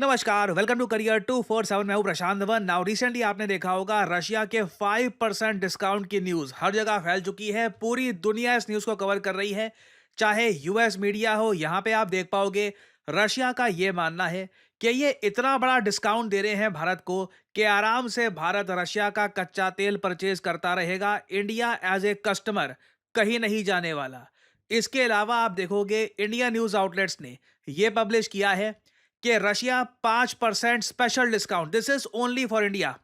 नमस्कार, welcome to career 247। मैं हूं प्रशांत धवन। नाउ रिसेंटली आपने देखा होगा रशिया के 5% डिस्काउंट की न्यूज़ हर जगह फैल चुकी है। पूरी दुनिया इस न्यूज़ को कवर कर रही है, चाहे यूएस मीडिया हो। यहाँ पे आप देख पाओगे रशिया का ये मानना है कि ये इतना बड़ा डिस्काउंट दे रहे हैं भारत को कि आराम से भारत रशिया का कच्चा तेल परचेज करता रहेगा। इंडिया एज ए कस्टमर कहीं नहीं जाने वाला। इसके अलावा आप देखोगे इंडिया न्यूज़ आउटलेट्स ने ये पब्लिश किया है कि Russia 5% special discount, this is only for India,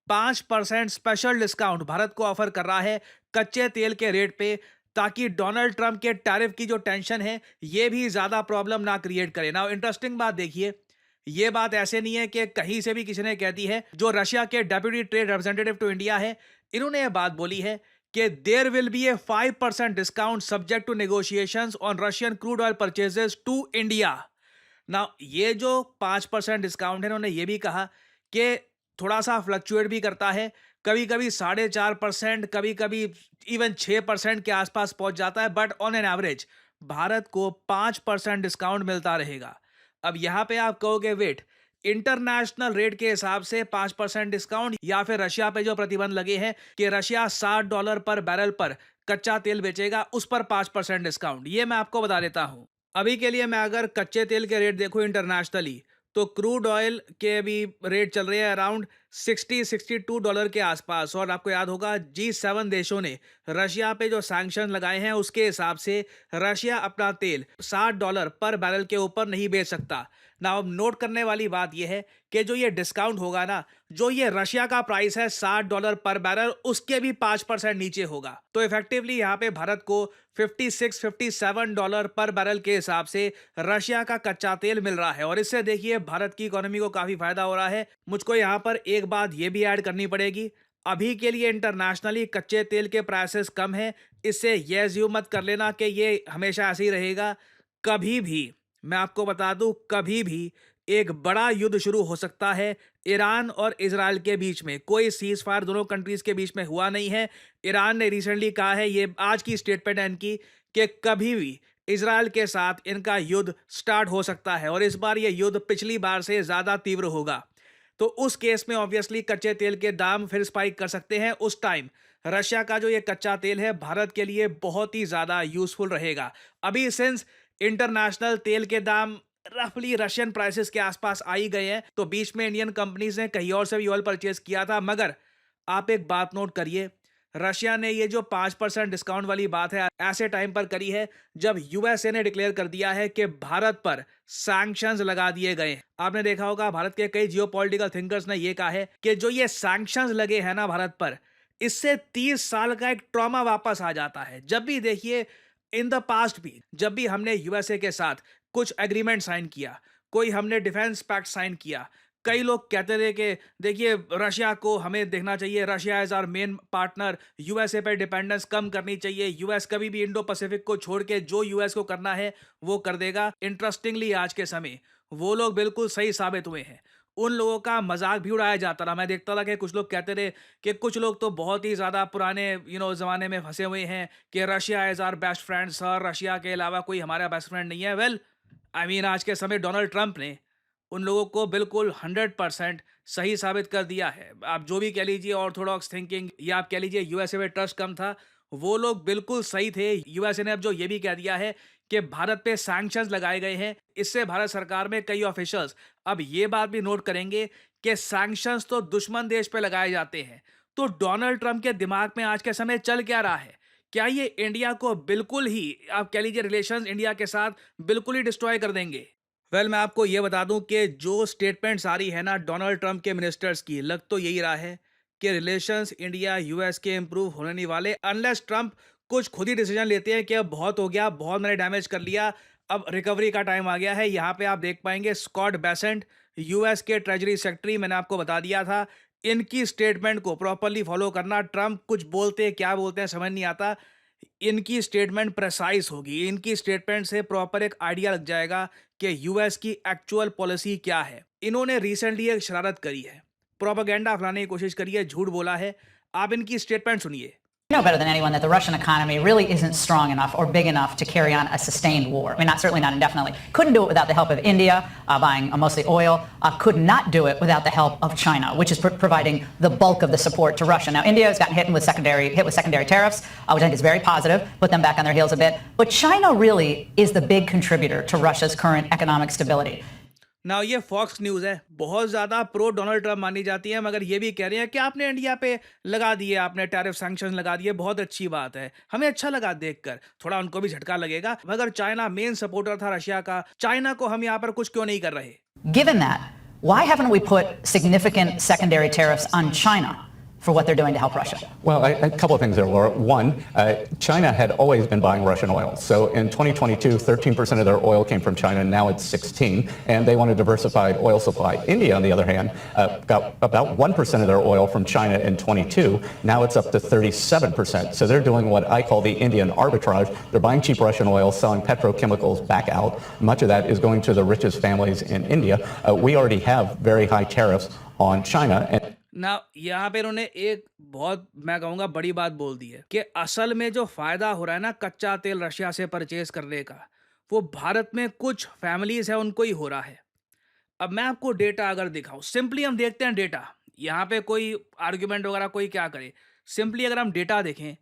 5% special discount Bharat को ऑफर कर रहा है कच्चे तेल के रेट पे, ताकि डोनाल्ड ट्रंप के टैरिफ की जो टेंशन है ये भी ज्यादा प्रॉब्लम ना क्रिएट करे। ना इंटरेस्टिंग बात देखिए, ये बात ऐसे नहीं है कि कहीं से भी किसी ने कह दी है। जो रशिया के deputy trade representative to India है, इन्होंने ये बात बोली है कि there will be a 5% discount subject to negotiations on Russian crude oil purchases to India. ना ये जो 5% डिस्काउंट है, इन्होंने ये भी कहा कि थोड़ा सा फ्लक्चुएट भी करता है। कभी कभी 4.5%, कभी कभी इवन 6% के आसपास पहुंच जाता है, but on an average Bharat को 5% डिस्काउंट मिलता रहेगा। अब यहां पे आप कहोगे वेट, इंटरनेशनल रेट के हिसाब से 5% डिस्काउंट, या फिर रशिया पे जो प्रतिबंध लगे हैं कि रशिया $60 पर बैरल पर कच्चा तेल बेचेगा, उस पर 5% डिस्काउंट, ये मैं आपको बता देता हूं। अभी के लिए मैं अगर कच्चे तेल के रेट देखूं इंटरनेशनली, तो क्रूड ऑयल के भी रेट चल रहे हैं अराउंड 60-62 डॉलर के आसपास। और आपको याद होगा G7 देशों ने रशिया पे जो सैंक्शन लगाए हैं, उसके हिसाब से रशिया अपना तेल $60 पर बैरल के ऊपर नहीं बेच सकता ना। अब नोट करने वाली बात यह है कि जो ये डिस्काउंट होगा ना, जो ये रशिया का प्राइस है $60 पर बैरल, उसके भी 5% नीचे होगा। तो इफेक्टिवली यहाँ पे भारत को 56-57 डॉलर पर बैरल के हिसाब से रशिया का कच्चा तेल मिल रहा है। और इससे देखिए भारत की इकोनॉमी को काफी फायदा हो रहा है। मुझको यहाँ पर एक बात ये भी ऐड करनी पड़ेगी, अभी के लिए इंटरनेशनली कच्चे तेल के प्राइसेस कम है। इससे ये अज्यूम मत कर लेना कि ये हमेशा ऐसे ही रहेगा। कभी भी, मैं आपको बता दूं, कभी भी एक बड़ा युद्ध शुरू हो सकता है ईरान और इजराइल के बीच में। कोई सीज फायर दोनों कंट्रीज के बीच में हुआ नहीं है। ईरान ने रिसेंटली कहा है, ये आज की स्टेटमेंट है इनकी, कि कभी भी इजराइल के साथ इनका युद्ध स्टार्ट हो सकता है। और इस बार ये युद्ध पिछली बार से ज्यादा तीव्र होगा। तो उस केस में ऑब्वियसली कच्चे तेल के दाम फिर स्पाइक कर सकते हैं। उस टाइम रशिया का जो ये कच्चा तेल है भारत के लिए बहुत ही ज्यादा यूजफुल रहेगा। अभी सिंस इंटरनेशनल तेल के दाम रफली रशियन प्राइसेस के आसपास आ ही गए हैं, तो बीच में इंडियन कंपनीज ने कहीं और से भी ऑयल परचेज किया था। मगर आप एक बात नोट करिए, रशिया ने ये जो 5% डिस्काउंट वाली बात है ऐसे टाइम पर करी है जब यूएसए ने डिक्लेयर कर दिया है कि भारत पर सैंक्शंस लगा दिए गए हैं। आपने देखा होगा भारत के कई जियोपॉलिटिकल थिंकर्स ने ये कहा है कि जो ये सैंक्शंस लगे हैं ना भारत पर, इससे 30 साल का एक ट्रॉमा वापस आ जाता है। जब भी देखिए, इन द पास्ट भी जब भी हमने यूएसए के साथ कुछ एग्रीमेंट साइन किया, कोई हमने डिफेंस पैक्ट साइन किया, कई लोग कहते थे कि देखिए रशिया को हमें देखना चाहिए, Russia is our main partner, USA पे डिपेंडेंस कम करनी चाहिए, यूएस कभी भी इंडो पैसिफिक को छोड़ के जो यूएस को करना है वो कर देगा। इंटरेस्टिंगली आज के समय वो लोग बिल्कुल सही साबित हुए हैं। उन लोगों का मजाक भी उड़ाया जाता रहा। मैं देखता था कि कुछ लोग कहते थे कि कुछ लोग तो बहुत ही ज्यादा पुराने जमाने में फंसे हुए हैं कि Russia is our best friend, sir Russia के अलावा कोई हमारा बेस्ट फ्रेंड नहीं है। वेल, आई मीन आज के समय डोनाल्ड ट्रंप ने उन लोगों को बिल्कुल 100% सही साबित कर दिया है। आप जो भी कह लीजिए ऑर्थोडॉक्स थिंकिंग, या आप कह लीजिए यूएसए में ट्रस्ट कम था, वो लोग बिल्कुल सही थे। यूएसए ने अब जो ये भी कह दिया है कि भारत पे सैंक्शंस लगाए गए हैं, इससे भारत सरकार में कई ऑफिशियल्स अब ये बात भी नोट करेंगे कि सैंक्शंस तो दुश्मन देश पे लगाए जाते हैं। तो डोनाल्ड ट्रंप के दिमाग में आज के समय चल क्या रहा है? क्या ये इंडिया को बिल्कुल ही, आप कह लीजिए रिलेशंस इंडिया के साथ बिल्कुल ही डिस्ट्रॉय कर देंगे? वेल, मैं आपको ये बता दूं कि जो स्टेटमेंट्स आ रही है ना डोनाल्ड ट्रंप के मिनिस्टर्स की, लग तो यही रहा है कि रिलेशंस इंडिया यूएस के इंप्रूव होने नहीं वाले अनलेस ट्रंप कुछ खुद ही डिसीजन लेते हैं कि अब बहुत हो गया, बहुत मैंने डैमेज कर लिया, अब रिकवरी का टाइम आ गया है। यहाँ पे आप देख पाएंगे स्कॉट बेसेंट, यूएस के ट्रेजरी सेक्रेटरी, मैंने आपको बता दिया था, इनकी स्टेटमेंट को प्रॉपरली फॉलो करना। ट्रंप कुछ बोलते हैं, क्या बोलते हैं समझ नहीं आता। इनकी स्टेटमेंट प्रेसाइज होगी, इनकी स्टेटमेंट से प्रॉपर एक आइडिया लग जाएगा कि यूएस की एक्चुअल पॉलिसी क्या है। इन्होंने रिसेंटली एक शरारत करी है, प्रोपेगेंडा फैलाने की कोशिश करी है, झूठ बोला है। आप इनकी स्टेटमेंट सुनिए। know better than anyone that the Russian economy really isn't strong enough or big enough to carry on a sustained war. I mean, certainly not indefinitely. Couldn't do it without the help of India, buying mostly oil. Could not do it without the help of China, which is providing the bulk of the support to Russia. Now, India has gotten hit with secondary tariffs, which I think is very positive, put them back on their heels a bit. But China really is the big contributor to Russia's current economic stability. ना ये fox news है, बहुत ज़्यादा pro Donald Trump मानी जाती है, मगर ये भी कह रहे हैं कि आपने इंडिया पे लगा दिए, आपने टैरिफ सैंक्शन लगा दिए, बहुत अच्छी बात है, हमें अच्छा लगा देखकर। थोड़ा उनको भी झटका लगेगा, मगर चाइना मेन सपोर्टर था रशिया का, चाइना को हम यहाँ पर कुछ क्यों नहीं कर रहे? Given that, why haven't we put significant secondary tariffs on China for what they're doing to help Russia? Well, a couple of things there, Laura. One, China had always been buying Russian oil. So in 2022, 13% of their oil came from China. Now it's 16%, and they want a diversified oil supply. India, on the other hand, got about 1% of their oil from China in 22. Now it's up to 37%. So they're doing what I call the Indian arbitrage. They're buying cheap Russian oil, selling petrochemicals back out. Much of that is going to the richest families in India. We already have very high tariffs on China. ना यहाँ पे इन्होंने एक बहुत मैं कहूँगा बड़ी बात बोल दी है कि असल में जो फायदा हो रहा है ना कच्चा तेल रशिया से परचेज करने का, वो भारत में कुछ फैमिलीज है उनको ही हो रहा है। अब मैं आपको डेटा अगर दिखाऊं, सिंपली हम देखते हैं डेटा, यहाँ पे कोई आर्ग्यूमेंट वगैरह कोई क्या करे, सिंपली अगर हम डेटा देखें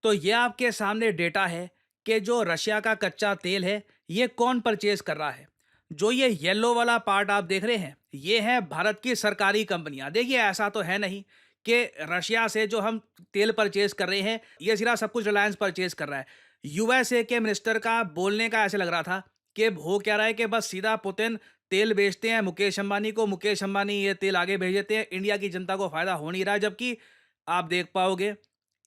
तो ये आपके सामने डेटा है कि जो रशिया का कच्चा तेल है ये कौन परचेज कर रहा है। जो ये येलो वाला पार्ट आप देख रहे हैं ये है भारत की सरकारी कंपनियां। देखिए ऐसा तो है नहीं कि रशिया से जो हम तेल परचेज कर रहे हैं ये सिर्फ सब कुछ रिलायंस परचेज कर रहा है। यूएसए के मिनिस्टर का बोलने का ऐसे लग रहा था कि हो क्या रहा है कि बस सीधा पुतिन तेल बेचते हैं मुकेश अंबानी को, मुकेश अंबानी ये तेल आगे भेज देते हैं, इंडिया की जनता को फायदा हो नहीं रहा है। जबकि आप देख पाओगे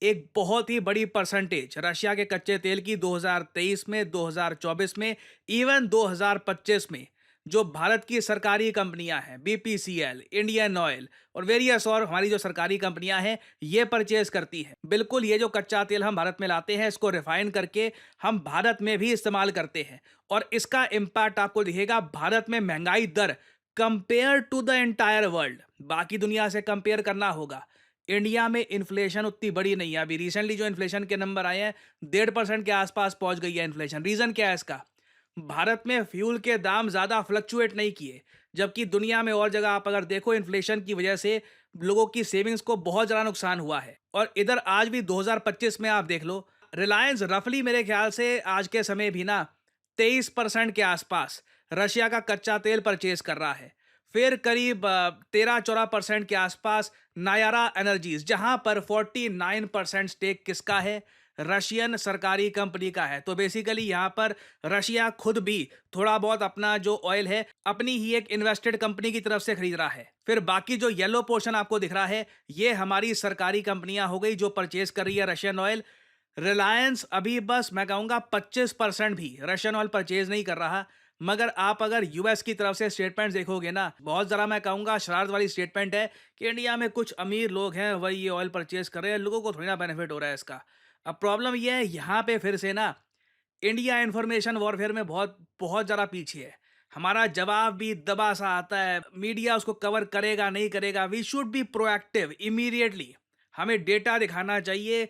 एक बहुत ही बड़ी परसेंटेज रशिया के कच्चे तेल की 2023 में, 2024 में, इवन 2025 में जो भारत की सरकारी कंपनियां हैं, बीपीसीएल, इंडियन ऑयल और वेरियस और हमारी जो सरकारी कंपनियां हैं ये परचेज करती हैं। बिल्कुल ये जो कच्चा तेल हम भारत में लाते हैं इसको रिफाइन करके हम भारत में भी इस्तेमाल करते हैं और इसका इम्पैक्ट आपको दिखेगा भारत में महंगाई दर compare to the entire world, बाकी दुनिया से कंपेयर करना होगा। इंडिया में इन्फ्लेशन उतनी बड़ी नहीं है। अभी रिसेंटली जो इन्फ्लेशन के नंबर आए हैं 1.5% के आसपास पहुंच गई है इन्फ्लेशन। रीजन क्या है इसका? भारत में फ्यूल के दाम ज्यादा फ्लक्चुएट नहीं किए, जबकि दुनिया में और जगह आप अगर देखो इन्फ्लेशन की वजह से लोगों की सेविंग्स को बहुत ज्यादा नुकसान हुआ है। और इधर आज भी 2025 में आप देख लो रिलायंस रफली मेरे ख्याल से आज के समय भी ना 23% के आसपास रशिया का कच्चा तेल परचेज कर रहा है। फिर करीब 13-14% के आसपास नायारा एनर्जीज, जहां पर 49% स्टेक किसका है? रशियन सरकारी कंपनी का है। तो बेसिकली यहाँ पर रशिया खुद भी थोड़ा बहुत अपना जो ऑयल है अपनी ही एक इन्वेस्टेड कंपनी की तरफ से खरीद रहा है। फिर बाकी जो येलो पोर्शन आपको दिख रहा है ये हमारी सरकारी कंपनियां हो गई जो परचेज कर रही है रशियन ऑयल। रिलायंस अभी बस मैं कहूँगा 25% भी रशियन ऑयल परचेज नहीं कर रहा। मगर आप अगर यूएस की तरफ से स्टेटमेंट देखोगे ना, बहुत ज़रा मैं कहूँगा शरारत वाली स्टेटमेंट है कि इंडिया में कुछ अमीर लोग हैं वही ये ऑयल परचेज कर रहे हैं, लोगों को थोड़ी ना बेनिफिट हो रहा है इसका। अब प्रॉब्लम ये है यहाँ पे फिर से ना इंडिया इंफॉर्मेशन वॉरफेयर में बहुत बहुत ज़्यादा पीछे है। हमारा जवाब भी दबा सा आता है, मीडिया उसको कवर करेगा नहीं करेगा। We should be proactive immediately, हमें डेटा दिखाना चाहिए,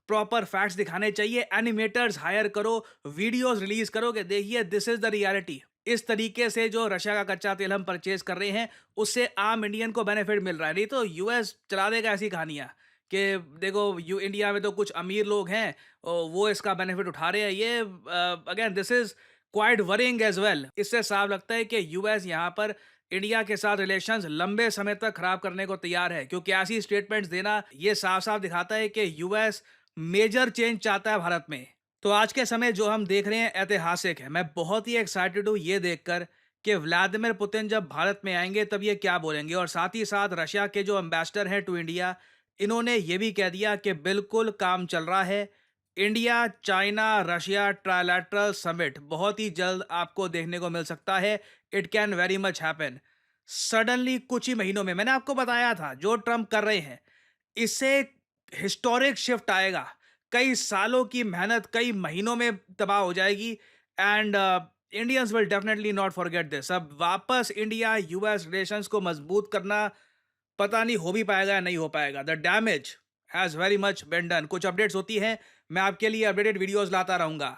प्रॉपर फैक्ट्स दिखाने चाहिए, एनिमेटर्स हायर करो, वीडियोस रिलीज करो कि देखिए दिस इज द रियलिटी। इस तरीके से जो रशिया का कच्चा तेल हम परचेज कर रहे हैं उससे आम इंडियन को बेनिफिट मिल रहा है। नहीं तो यूएस चला देगा ऐसी कहानियां कि देखो इंडिया में तो कुछ अमीर लोग हैं और वो इसका बेनिफिट उठा रहे हैं। ये again this is quite worrying as well. इससे साफ लगता है कि यूएस यहाँ पर इंडिया के साथ रिलेशंस लंबे समय तक खराब करने को तैयार है, क्योंकि ऐसी स्टेटमेंट्स देना ये साफ साफ दिखाता है कि यूएस मेजर चेंज चाहता है भारत में। तो आज के समय जो हम देख रहे हैं ऐतिहासिक है। मैं बहुत ही एक्साइटेड हूँ ये देखकर कि व्लादिमीर पुतिन जब भारत में आएंगे तब ये क्या बोलेंगे। और साथ ही साथ रशिया के जो एम्बेसडर हैं टू इंडिया, इन्होंने ये भी कह दिया कि बिल्कुल काम चल रहा है। India China Russia trilateral summit बहुत ही जल्द आपको देखने को मिल सकता है। It can very much happen suddenly कुछ ही महीनों में। मैंने आपको बताया था जो ट्रम्प कर रहे हैं इससे हिस्टोरिक शिफ्ट आएगा। कई सालों की मेहनत कई महीनों में तबाह हो जाएगी and Indians will definitely not forget this. अब वापस इंडिया यूएस रिलेशंस को मजबूत करना पता नहीं हो भी पाएगा या नहीं हो पाएगा। The damage has very much been done. कुछ अपडेट्स होती हैं, मैं आपके लिए अपडेटेड वीडियोस लाता रहूंगा।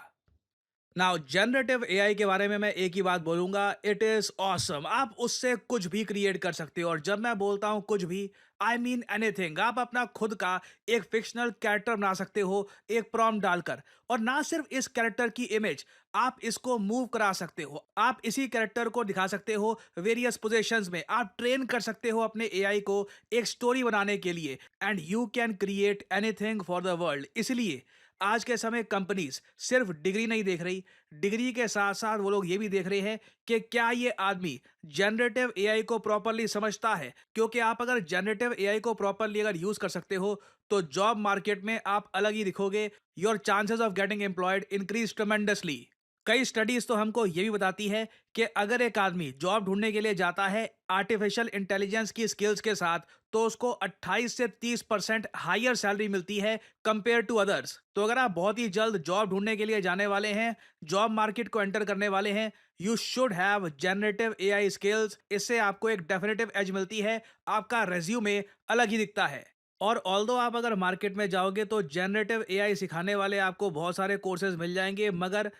नाउ जनरेटिव एआई के बारे में मैं एक ही बात बोलूंगा, इट इज ऑसम। आप उससे कुछ भी क्रिएट कर सकते हो, और जब मैं बोलता हूं कुछ भी, आई मीन एनीथिंग। आप अपना खुद का एक फिक्शनल कैरेक्टर बना सकते हो एक प्रॉम्प्ट डालकर, और ना सिर्फ इस कैरेक्टर की इमेज, आप इसको मूव करा सकते हो, आप इसी कैरेक्टर को दिखा सकते हो वेरियस पोजीशंस में, आप ट्रेन कर सकते हो अपने एआई को एक स्टोरी बनाने के लिए, and you can create anything for the world. इसलिए आज के समय कंपनीज सिर्फ डिग्री नहीं देख रही, डिग्री के साथ साथ वो लोग ये भी देख रहे हैं कि क्या ये आदमी जनरेटिव एआई को प्रॉपरली समझता है। क्योंकि आप अगर जनरेटिव एआई को प्रॉपरली अगर यूज कर सकते हो, तो जॉब मार्केट में आप अलग ही दिखोगे। Your chances of getting employed increase tremendously. कई स्टडीज तो हमको ये भी बताती है कि अगर एक आदमी जॉब ढूंढने के लिए जाता है आर्टिफिशियल इंटेलिजेंस की स्किल्स के साथ, तो उसको 28 से 30% हायर सैलरी मिलती है कंपेयर टू अदर्स। तो अगर आप बहुत ही जल्द जॉब ढूंढने के लिए जाने वाले हैं, जॉब मार्केट को एंटर करने वाले हैं, you should have generative AI skills. इससे आपको एक डेफिनेटिव एज मिलती है, आपका रेज्यूमे अलग ही दिखता है। और ऑल्दो आप अगर मार्केट में जाओगे तो जनरेटिव एआई सिखाने वाले आपको बहुत सारे कोर्सेज मिल जाएंगे, मगर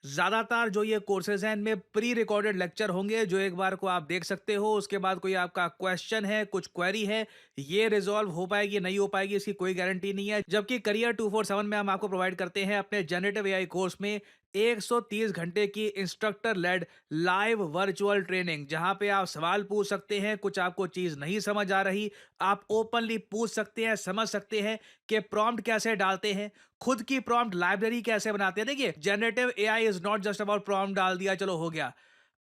ज़्यादातर जो ये कोर्सेज हैं इनमें प्री रिकॉर्डेड लेक्चर होंगे, जो एक बार को आप देख सकते हो। उसके बाद कोई आपका क्वेश्चन है, कुछ क्वेरी है, ये रिजॉल्व हो पाएगी नहीं हो पाएगी इसकी कोई गारंटी नहीं है। जबकि करियर 247 में हम आपको प्रोवाइड करते हैं अपने जनरेटिव एआई कोर्स में 130 घंटे की instructor led live virtual training, जहां पे आप सवाल पूछ सकते हैं, कुछ आपको चीज़ नहीं समझ आ रही, आप ओपनली पूछ सकते हैं, समझ सकते हैं कि प्रॉम्प्ट कैसे डालते हैं, खुद की प्रॉम्प्ट लाइब्रेरी कैसे बनाते हैं। देखिए, generative AI is not just about prompt डाल दिया चलो हो गया।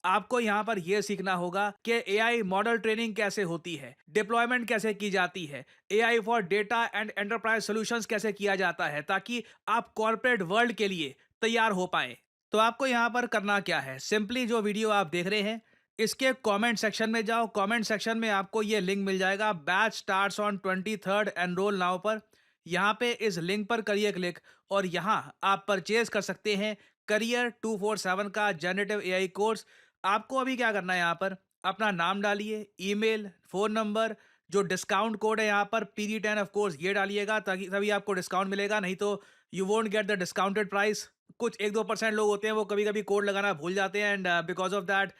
आपको यहां पर यह सीखना होगा कि एआई मॉडल ट्रेनिंग कैसे होती है, डिप्लॉयमेंट कैसे की जाती है, AI for data and enterprise solutions कैसे किया जाता है, ताकि आप कॉर्पोरेट वर्ल्ड के लिए तैयार हो पाए। तो आपको यहां पर करना क्या है, सिंपली जो वीडियो आप देख रहे हैं इसके कमेंट सेक्शन में जाओ। कमेंट सेक्शन में आपको ये लिंक मिल जाएगा, batch starts on 23rd, enrol now पर। यहाँ पे इस लिंक पर करिए क्लिक, और यहाँ आप परचेज कर सकते हैं करियर 247 का जनरेटिव एआई कोर्स। आपको अभी क्या करना है, यहाँ पर अपना नाम डालिए, ईमेल, फोन नंबर, जो डिस्काउंट कोड है यहाँ पर PD10 ऑफ कोर्स ये डालिएगा, ताकि तभी आपको डिस्काउंट मिलेगा, नहीं तो you won't get the discounted price. कुछ 1-2% लोग होते हैं वो कभी कभी कोड लगाना भूल जाते हैं, and because of that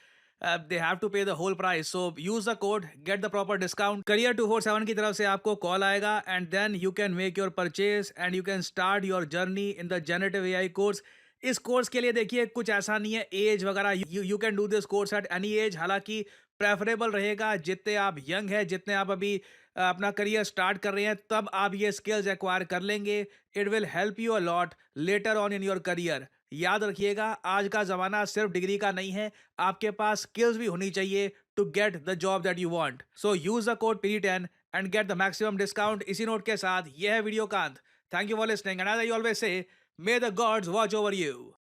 they have to pay the whole price. So use the code, get the proper discount. Career 247 की तरफ से आपको कॉल आएगा, and then you can make your purchase and you can start your journey in the generative AI course. इस course के लिए देखिए कुछ ऐसा नहीं है एज वगैरह, you can do this course at any as. हालांकि प्रेफरेबल रहेगा जितने आप यंग हैं, जितने आप अभी अपना करियर स्टार्ट कर रहे हैं, तब आप ये स्किल्स एक्वायर कर लेंगे। It will help you a lot later on in your career. याद रखिएगा, आज का ज़माना सिर्फ डिग्री का नहीं है, आपके पास स्किल्स भी होनी चाहिए to get the job that you want. So use the code PD10 and get the maximum discount. इसी नोट के साथ यह है वीडियो का अंत। Thank you for listening, and as I always say, may the gods watch over you.